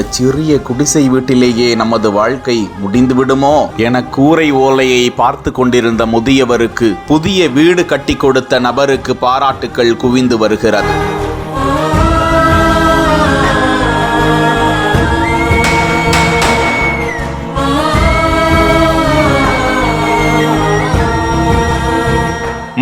இந்த சிறிய குடிசை வீட்டிலேயே நமது வாழ்க்கை முடிந்துவிடுமோ என கூரை ஓலையை பார்த்து கொண்டிருந்த முதியவருக்கு புதிய வீடு கட்டி கொடுத்த நபருக்கு பாராட்டுக்கள் குவிந்து வருகிறது.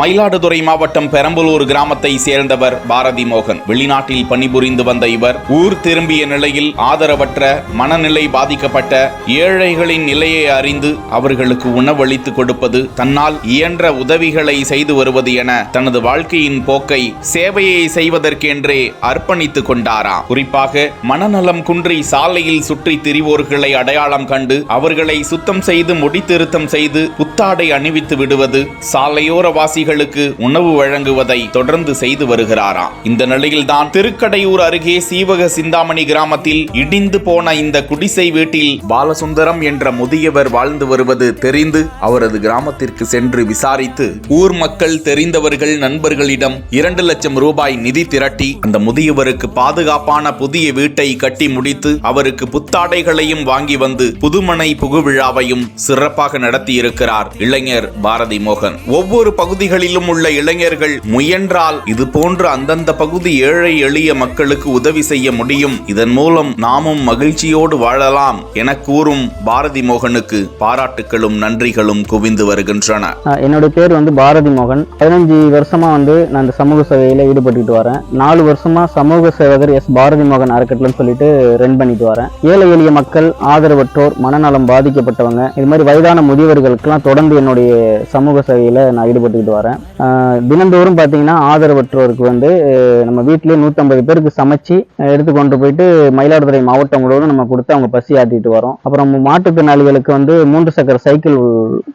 மயிலாடுதுறை மாவட்டம் பெரம்பலூர் கிராமத்தை சேர்ந்தவர் பாரதி மோகன். வெளிநாட்டில் பணிபுரிந்து வந்த இவர் ஊர் திரும்பிய நிலையில் ஆதரவற்ற, மனநிலை பாதிக்கப்பட்ட ஏழைகளின் நிலையை அறிந்து அவர்களுக்கு உணவளித்து கொடுப்பது, தன்னால் இயன்ற உதவிகளை செய்து வருவது என தனது வாழ்க்கையின் போக்கை சேவையை செய்வதற்கென்றே அர்ப்பணித்துக் கொண்டாராம். குறிப்பாக மனநலம் குன்றி சாலையில் சுற்றி திரிவோர்களை அடையாளம் கண்டு அவர்களை சுத்தம் செய்து முடித்திருத்தம் செய்து புத்தாடை அணிவித்து விடுவது, சாலையோர வாசிகள் உணவு வழங்குவதை தொடர்ந்து செய்து வருகிறாராம். இந்த நிலையில்தான் திருக்கடையூர் அருகே சீவக சிந்தாமணி கிராமத்தில் இடிந்து போன இந்த குடிசை வீட்டில் பாலசுந்தரம் என்ற முதியவர் வாழ்ந்து வருவது தெரிந்து அவரது கிராமத்திற்கு சென்று விசாரித்து ஊர் மக்கள், தெரிந்தவர்கள், நண்பர்களிடம் 2 லட்சம் ரூபாய் நிதி திரட்டி அந்த முதியவருக்கு பாதுகாப்பான புதிய வீட்டை கட்டி முடித்து அவருக்கு புத்தாடைகளையும் வாங்கி வந்து புதுமனை புகுவிழாவையும் சிறப்பாக நடத்தியிருக்கிறார் இளைஞர் பாரதி மோகன். ஒவ்வொரு பகுதிகளிலும் உள்ள இளைஞர்கள் முயன்றால் இது போன்ற அந்தந்த பகுதி ஏழை எளிய மக்களுக்கு உதவி செய்ய முடியும். இதன் மூலம் நாமும் மகிழ்ச்சியோடு வாழலாம் என கூறும் பாரதி மோகனுக்கு பாராட்டுகளும் நன்றிகளும் குவிந்து வருகின்றன. என்னுடைய பேர் பாரதி மோகன். 15 வருஷமா நான் இந்த சமூக சேவையில ஈடுபட்டு வரேன். 4 வருஷமா சமூக சேவகர் எஸ் பாரதி மோகன் அறக்கட்டளைன்னு சொல்லிட்டு ரன் பண்ணிட்டு வரேன். ஏழை எளிய மக்கள், ஆதரவற்றோர், மனநலம் பாதிக்கப்பட்டவங்க, இது மாதிரி வயதான முதியவர்களுக்கெல்லாம் தொடர்ந்து என்னுடைய சமூக சேவையில நான் ஈடுபட்டு வரேன். தினந்தோறும் பார்த்தீங்கன்னா ஆதரவற்றோருக்கு நம்ம வீட்டிலேயே 150 பேருக்கு சமைச்சு எடுத்து கொண்டு போயிட்டு மயிலாடுதுறை மாவட்டம் முழுவதும் நம்ம கொடுத்து அவங்க பசி ஆட்டிட்டு வரோம். அப்புறம் மாற்றுத்திறனாளிகளுக்கு 3 சக்கர சைக்கிள்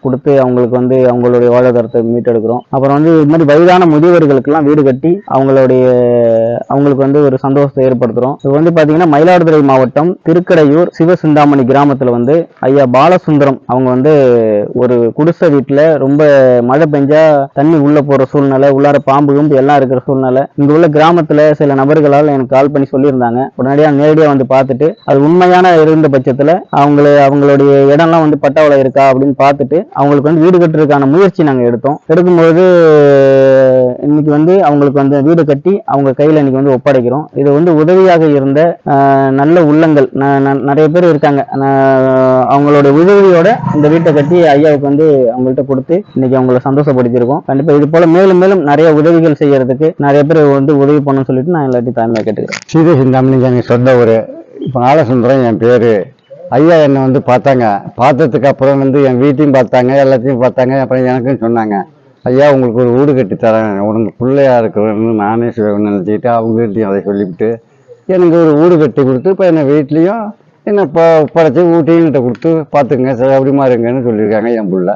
கொடுத்து அவங்களுக்கு அவங்களுடைய வாழ்வாதாரத்தை மீட்டெடுக்கிறோம். அப்புறம் இது மாதிரி வயதான முதியவர்களுக்கெல்லாம் வீடு கட்டி அவங்களுக்கு ஒரு சந்தோஷத்தை ஏற்படுத்துறோம். இது பார்த்தீங்கன்னா மயிலாடுதுறை மாவட்டம் திருக்கடையூர் சிவசிந்தாமணி கிராமத்தில் ஐயா பாலசுந்தரம் அவங்க ஒரு குடிசை வீட்டில் ரொம்ப மழை பெஞ்சா தண்ணி உள்ள போற சூழ்நிலை, உள்ளார பாம்பு எல்லாம் இருக்கிற சூழ்நிலை. இங்க உள்ள கிராமத்துல சில நபர்களால் எனக்கு கால் பண்ணி சொல்லியிருந்தாங்க. நேரடியா பார்த்துட்டு அது உண்மையான இருந்த பட்சத்துல அவங்களுடைய இடம்லாம் பட்டாவளை இருக்கா அப்படின்னு பார்த்துட்டு அவங்களுக்கு வீடு கட்டுறதுக்கான முயற்சி நாங்க எடுக்கும்போது இன்னைக்கு அவங்களுக்கு வீடு கட்டி அவங்க கையில இன்னைக்கு ஒப்படைக்கிறோம். இது உதவியாக இருந்த நல்ல உள்ளங்கள் நிறைய பேர் இருக்காங்க. அவங்களுடைய உதவியோட இந்த வீட்டை கட்டி ஐயாவுக்கு அவங்கள்ட்ட கொடுத்து இன்னைக்கு அவங்கள சந்தோஷப்படுத்தியிருக்கோம். கண்டிப்பா இது போல மேலும் மேலும் நிறைய உதவிகள் செய்யறதுக்கு நிறைய பேர் உதவி பண்ணணும்னு சொல்லிட்டு நான் எல்லாத்தையும் தாழ்மையா கேட்டுக்கிறேன். சீதை சிந்தாமணி சொந்த ஊர். இப்போ பாலசுந்தரம் என் பேரு. ஐயா என்னை பார்த்தாங்க. பார்த்ததுக்கு அப்புறம் என் வீட்டையும் பார்த்தாங்க, எல்லாத்தையும் பார்த்தாங்க. அப்புறம் எனக்கும் சொன்னாங்க, ஐயா உங்களுக்கு ஒரு வீடு கட்டி தரேன், உனக்கு பிள்ளையா இருக்கணும்னு நானே நினச்சிக்கிட்டு அவங்ககிட்டையும் அதை சொல்லிவிட்டு எனக்கு ஒரு வீடு கட்டி கொடுத்து இப்போ என்னை வீட்லேயும் என்னை ஒப்படைச்சி வீட்டையும் கிட்ட கொடுத்து பார்த்துங்க, அப்படிமா இருங்கன்னு சொல்லியிருக்காங்க என் பிள்ளை.